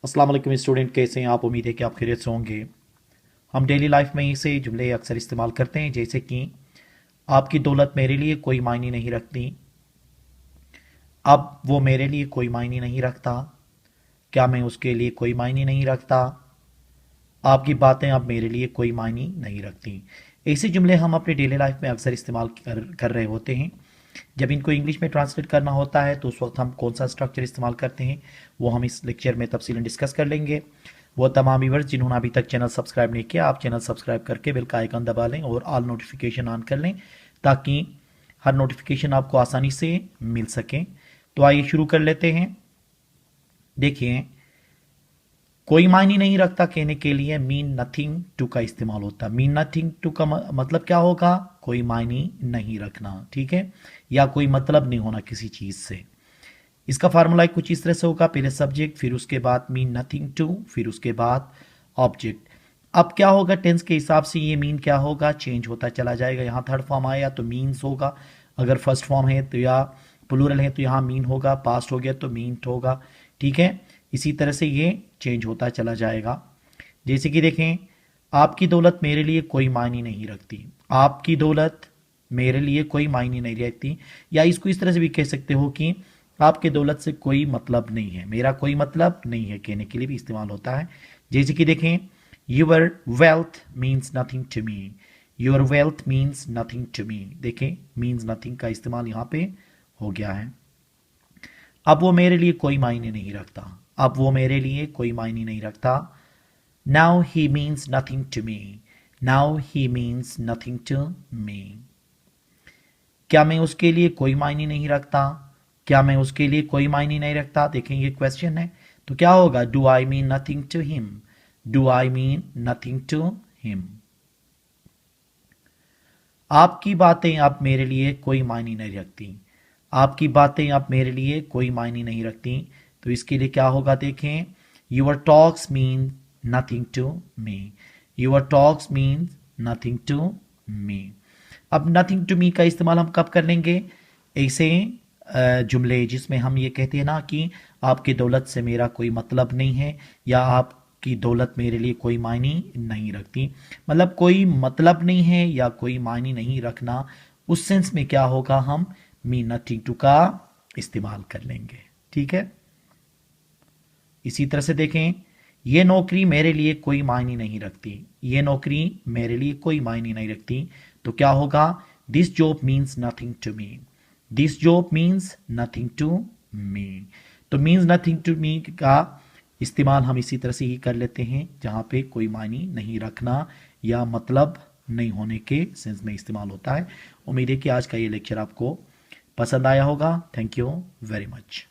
अस्सलाम वालेकुम स्टूडेंट, कैसे हैं आप? उम्मीद है कि आप खैरियत से होंगे। हम डेली लाइफ में इसे जुमले अक्सर इस्तेमाल करते हैं, जैसे कि आपकी दौलत मेरे लिए कोई मायने नहीं रखती, अब वो मेरे लिए कोई मायने नहीं रखता, क्या मैं उसके लिए कोई मायने नहीं रखता, आपकी बातें अब मेरे लिए कोई मायने नहीं रखती। ऐसे जुमले हम अपने डेली लाइफ में अक्सर इस्तेमाल कर रहे होते हैं। जब इनको इंग्लिश में ट्रांसलेट करना होता है तो उस वक्त हम कौन सा स्ट्रक्चर इस्तेमाल करते हैं वो हम इस लेक्चर में तफसीलन डिस्कस कर लेंगे। वो तमाम व्यूअर्स जिन्होंने अभी तक चैनल सब्सक्राइब नहीं किया, आप चैनल सब्सक्राइब करके बेल का आइकन दबा लें और ऑल नोटिफिकेशन ऑन कर लें, ताकि हर नोटिफिकेशन आपको आसानी से मिल सके। तो आइए शुरू कर लेते हैं। देखिए, कोई मायने नहीं रखता कहने के लिए मीन नथिंग टू का इस्तेमाल होता है। मीन नथिंग टू का मतलब क्या होगा? कोई मायने नहीं रखना, ठीक है, या कोई मतलब नहीं होना किसी चीज से। इसका फार्मूला कुछ इस तरह से होगा, पहले सब्जेक्ट, फिर उसके बाद मीन नथिंग टू, फिर उसके बाद ऑब्जेक्ट। अब क्या होगा, टेंस के हिसाब से ये मीन क्या होगा, चेंज होता चला जाएगा। यहाँ थर्ड फॉर्म आया तो मीन्स होगा, अगर फर्स्ट फॉर्म है तो या प्लूरल है तो यहाँ मीन होगा, पास्ट हो गया तो मीन्ट होगा, ठीक है। इसी तरह से ये चेंज होता चला जाएगा। जैसे कि देखें, आपकी दौलत मेरे लिए कोई मायने नहीं रखती, आपकी दौलत मेरे लिए कोई मायने नहीं रखती, या इसको इस तरह से भी कह सकते हो कि आपकी दौलत से कोई मतलब नहीं है, मेरा कोई मतलब नहीं है कहने के लिए भी इस्तेमाल होता है। जैसे कि देखें, your wealth means nothing to me, your wealth means nothing to me. देखें, मीन्स नथिंग का इस्तेमाल यहाँ पे हो गया है। अब वो मेरे लिए कोई मायने नहीं रखता, अब वो मेरे लिए कोई मायने नहीं रखता। Now he means nothing to me, now he means nothing to me. क्या मैं उसके लिए कोई मायने नहीं रखता, क्या मैं उसके लिए कोई मायने नहीं रखता। देखें, ये क्वेश्चन है तो क्या होगा, do I mean nothing to him, do I mean nothing to him. आपकी बातें अब मेरे लिए कोई मायने नहीं रखती, आपकी बातें अब मेरे लिए कोई मायने नहीं रखती। तो इसके लिए क्या होगा, देखें, your talks mean nothing to me, your talks mean nothing to me. अब नथिंग टू मी का इस्तेमाल हम कब कर लेंगे? ऐसे जुमले जिसमें हम ये कहते हैं ना कि आपकी दौलत से मेरा कोई मतलब नहीं है, या आपकी दौलत मेरे लिए कोई मायने नहीं रखती, मतलब कोई मतलब नहीं है या कोई मायने नहीं रखना, उस सेंस में क्या होगा, हम मीन नथिंग टू का इस्तेमाल कर लेंगे, ठीक है। इसी तरह से देखें, ये नौकरी मेरे लिए कोई मायने नहीं रखती, ये नौकरी मेरे लिए कोई मायने नहीं रखती। तो क्या होगा, this job means nothing to me, this job means nothing to me. तो मीन्स नथिंग टू मी का इस्तेमाल हम इसी तरह से ही कर लेते हैं, जहां पे कोई मायने नहीं रखना या मतलब नहीं होने के सेंस में इस्तेमाल होता है। उम्मीद है कि आज का ये लेक्चर आपको पसंद आया होगा। Thank you very much.